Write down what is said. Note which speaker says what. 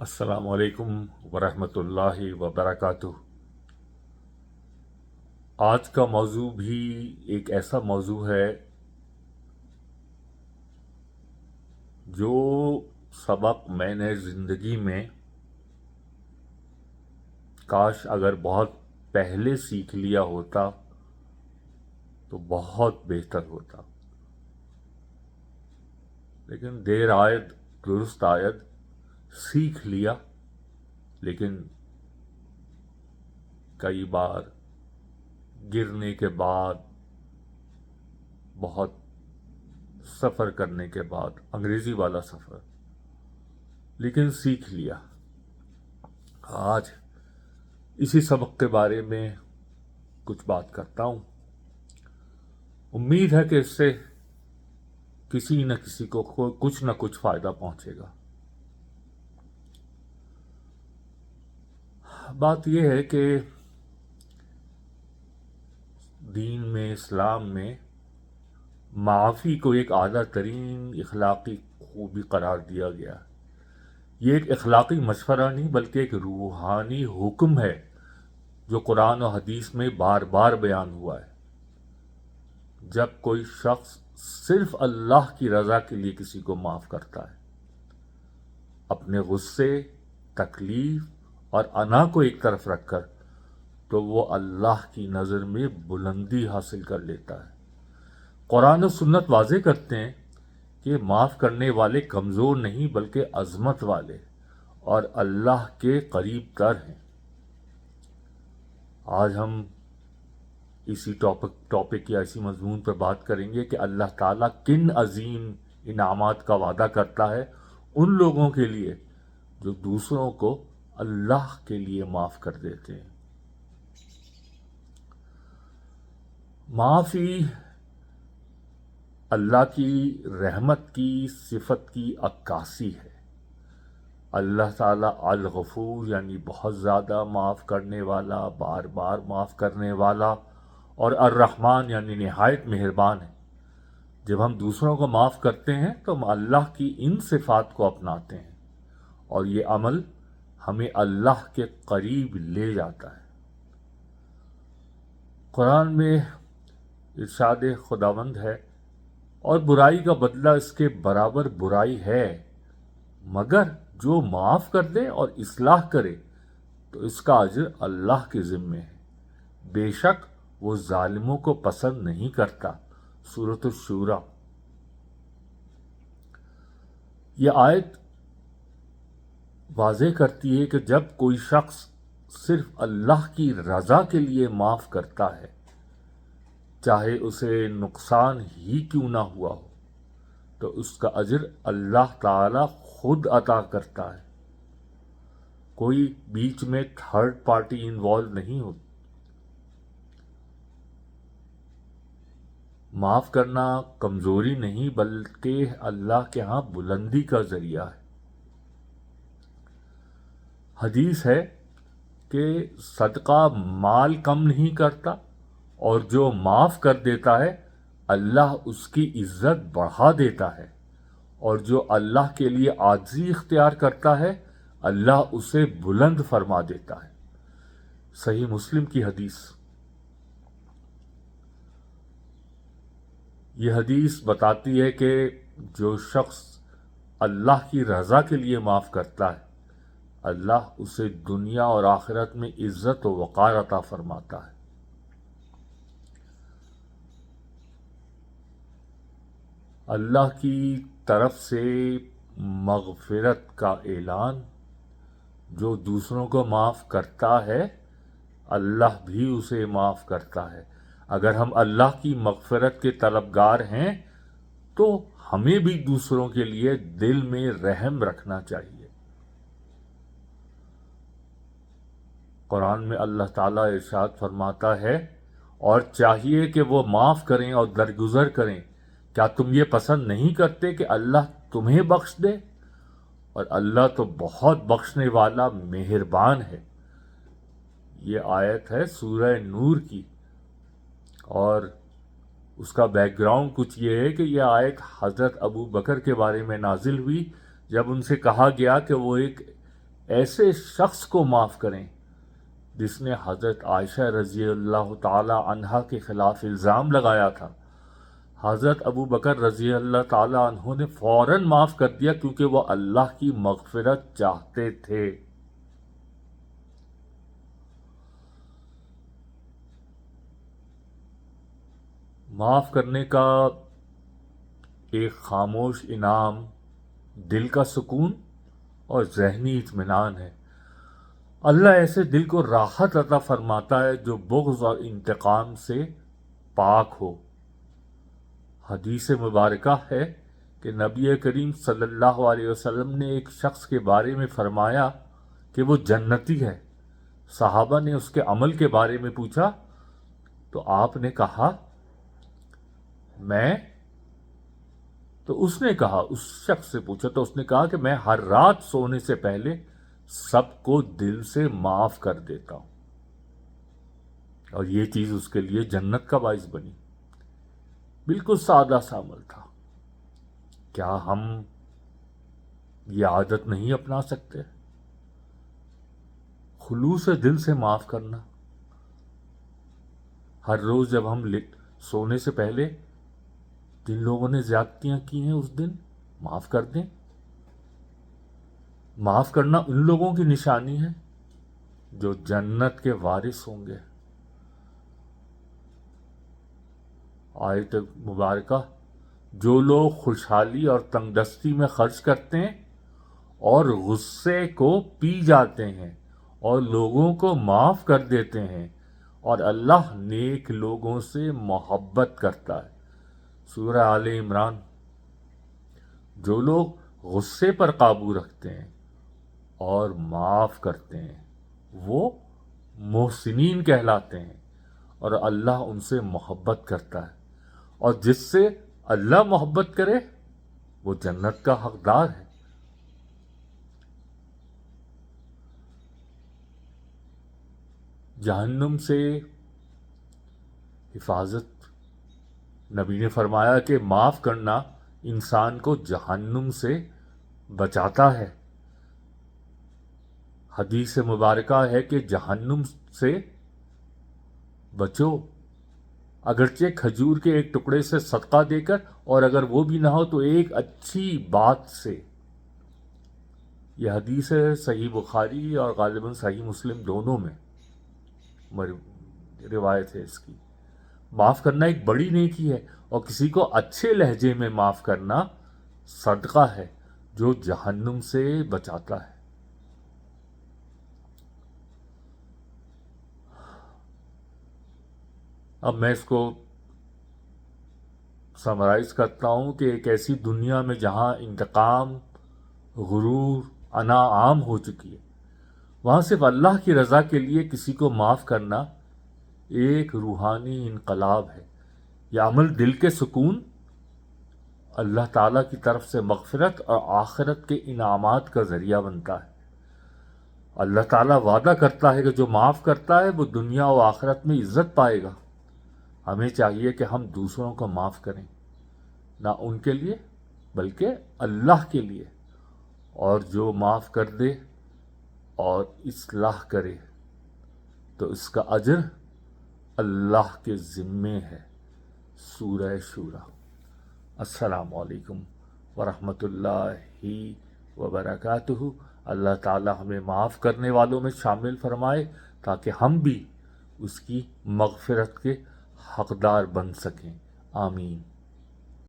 Speaker 1: السلام علیکم ورحمۃ اللہ وبرکاتہ۔ آج کا موضوع بھی ایک ایسا موضوع ہے جو سبق میں نے زندگی میں کاش اگر بہت پہلے سیکھ لیا ہوتا تو بہت بہتر ہوتا، لیکن دیر آید درست آید، سیکھ لیا، لیکن کئی بار گرنے کے بعد، بہت سفر کرنے کے بعد، انگریزی والا سفر، لیکن سیکھ لیا۔ آج اسی سبق کے بارے میں کچھ بات کرتا ہوں۔ امید ہے کہ اس سے کسی نہ کسی کو کچھ نہ کچھ فائدہ پہنچے گا۔ بات یہ ہے کہ دین میں، اسلام میں معافی کو ایک اعلیٰ ترین اخلاقی خوبی قرار دیا گیا ہے۔ یہ ایک اخلاقی مشورہ نہیں بلکہ ایک روحانی حکم ہے جو قرآن و حدیث میں بار بار بیان ہوا ہے۔ جب کوئی شخص صرف اللہ کی رضا کے لیے کسی کو معاف کرتا ہے، اپنے غصے، تکلیف اور انا کو ایک طرف رکھ کر، تو وہ اللہ کی نظر میں بلندی حاصل کر لیتا ہے۔ قرآن و سنت واضح کرتے ہیں کہ معاف کرنے والے کمزور نہیں بلکہ عظمت والے اور اللہ کے قریب تر ہیں۔ آج ہم اسی ٹاپک یا اسی مضمون پر بات کریں گے کہ اللہ تعالیٰ کن عظیم انعامات کا وعدہ کرتا ہے ان لوگوں کے لیے جو دوسروں کو اللہ کے لیے معاف کر دیتے ہیں۔ معافی اللہ کی رحمت کی صفت کی عکاسی ہے۔ اللہ تعالیٰ الغفور یعنی بہت زیادہ معاف کرنے والا، بار بار معاف کرنے والا، اور الرحمن یعنی نہایت مہربان ہے۔ جب ہم دوسروں کو معاف کرتے ہیں تو ہم اللہ کی ان صفات کو اپناتے ہیں، اور یہ عمل ہمیں اللہ کے قریب لے جاتا ہے۔ قرآن میں ارشاد خداوند ہے، اور برائی کا بدلہ اس کے برابر برائی ہے، مگر جو معاف کر دے اور اصلاح کرے تو اس کا اجر اللہ کے ذمے ہے، بے شک وہ ظالموں کو پسند نہیں کرتا۔ سورۃ الشورى۔ یہ آیت واضح کرتی ہے کہ جب کوئی شخص صرف اللہ کی رضا کے لیے معاف کرتا ہے، چاہے اسے نقصان ہی کیوں نہ ہوا ہو، تو اس کا اجر اللہ تعالی خود عطا کرتا ہے۔ کوئی بیچ میں تھرڈ پارٹی انوالو نہیں ہوتی۔ معاف کرنا کمزوری نہیں بلکہ اللہ کے ہاں بلندی کا ذریعہ ہے۔ حدیث ہے کہ صدقہ مال کم نہیں کرتا، اور جو معاف کر دیتا ہے اللہ اس کی عزت بڑھا دیتا ہے، اور جو اللہ کے لیے عاجزی اختیار کرتا ہے اللہ اسے بلند فرما دیتا ہے۔ صحیح مسلم کی حدیث۔ یہ حدیث بتاتی ہے کہ جو شخص اللہ کی رضا کے لیے معاف کرتا ہے اللہ اسے دنیا اور آخرت میں عزت و وقار عطا فرماتا ہے۔ اللہ کی طرف سے مغفرت کا اعلان، جو دوسروں کو معاف کرتا ہے اللہ بھی اسے معاف کرتا ہے۔ اگر ہم اللہ کی مغفرت کے طلبگار ہیں تو ہمیں بھی دوسروں کے لیے دل میں رحم رکھنا چاہیے۔ قرآن میں اللہ تعالیٰ ارشاد فرماتا ہے، اور چاہیے کہ وہ معاف کریں اور درگزر کریں۔ کیا تم یہ پسند نہیں کرتے کہ اللہ تمہیں بخش دے؟ اور اللہ تو بہت بخشنے والا مہربان ہے۔ یہ آیت ہے سورہ نور کی، اور اس کا بیک گراؤنڈ کچھ یہ ہے کہ یہ آیت حضرت ابو بکر کے بارے میں نازل ہوئی جب ان سے کہا گیا کہ وہ ایک ایسے شخص کو معاف کریں جس نے حضرت عائشہ رضی اللہ تعالی عنہا کے خلاف الزام لگایا تھا۔ حضرت ابو بکر رضی اللہ تعالی عنہ نے فوراً معاف کر دیا کیونکہ وہ اللہ کی مغفرت چاہتے تھے۔ معاف کرنے کا ایک خاموش انعام دل کا سکون اور ذہنی اطمینان ہے۔ اللہ ایسے دل کو راحت عطا فرماتا ہے جو بغض اور انتقام سے پاک ہو۔ حدیث مبارکہ ہے کہ نبی کریم صلی اللہ علیہ وسلم نے ایک شخص کے بارے میں فرمایا کہ وہ جنتی ہے۔ صحابہ نے اس کے عمل کے بارے میں پوچھا تو آپ نے کہا میں تو اس نے کہا اس شخص سے پوچھا تو اس نے کہا کہ میں ہر رات سونے سے پہلے سب کو دل سے معاف کر دیتا ہوں، اور یہ چیز اس کے لیے جنت کا باعث بنی۔ بالکل سادہ سا عمل تھا۔ کیا ہم یہ عادت نہیں اپنا سکتے؟ خلوص دل سے معاف کرنا۔ ہر روز جب ہم سونے سے پہلے جن لوگوں نے زیادتیاں کی ہیں اس دن معاف کر دیں۔ معاف کرنا ان لوگوں کی نشانی ہے جو جنت کے وارث ہوں گے۔ آیت مبارکہ، جو لوگ خوشحالی اور تنگدستی میں خرچ کرتے ہیں اور غصے کو پی جاتے ہیں اور لوگوں کو معاف کر دیتے ہیں، اور اللہ نیک لوگوں سے محبت کرتا ہے۔ سورہ آل عمران۔ جو لوگ غصے پر قابو رکھتے ہیں اور معاف کرتے ہیں وہ محسنین کہلاتے ہیں، اور اللہ ان سے محبت کرتا ہے، اور جس سے اللہ محبت کرے وہ جنت کا حقدار ہے۔ جہنم سے حفاظت، نبی نے فرمایا کہ معاف کرنا انسان کو جہنم سے بچاتا ہے۔ حدیث مبارکہ ہے کہ جہنم سے بچو، اگرچہ کھجور کے ایک ٹکڑے سے صدقہ دے کر، اور اگر وہ بھی نہ ہو تو ایک اچھی بات سے۔ یہ حدیث ہے صحیح بخاری اور غالباً صحیح مسلم دونوں میں روایت ہے اس کی۔ معاف کرنا ایک بڑی نیکی ہے، اور کسی کو اچھے لہجے میں معاف کرنا صدقہ ہے جو جہنم سے بچاتا ہے۔ اب میں اس کو سمرائز کرتا ہوں کہ ایک ایسی دنیا میں جہاں انتقام، غرور، انا عام ہو چکی ہے، وہاں صرف اللہ کی رضا کے لیے کسی کو معاف کرنا ایک روحانی انقلاب ہے۔ یہ عمل دل کے سکون، اللہ تعالیٰ کی طرف سے مغفرت اور آخرت کے انعامات کا ذریعہ بنتا ہے۔ اللہ تعالیٰ وعدہ کرتا ہے کہ جو معاف کرتا ہے وہ دنیا و آخرت میں عزت پائے گا۔ ہمیں چاہیے کہ ہم دوسروں کو معاف کریں، نہ ان کے لیے بلکہ اللہ کے لیے، اور جو معاف کر دے اور اصلاح کرے تو اس کا اجر اللہ کے ذمے ہے۔ سورہ شورى۔ السلام علیکم ورحمۃ اللہ وبرکاتہ۔ اللہ تعالی ہمیں معاف کرنے والوں میں شامل فرمائے تاکہ ہم بھی اس کی مغفرت کے حقدار بن سکیں۔ آمین۔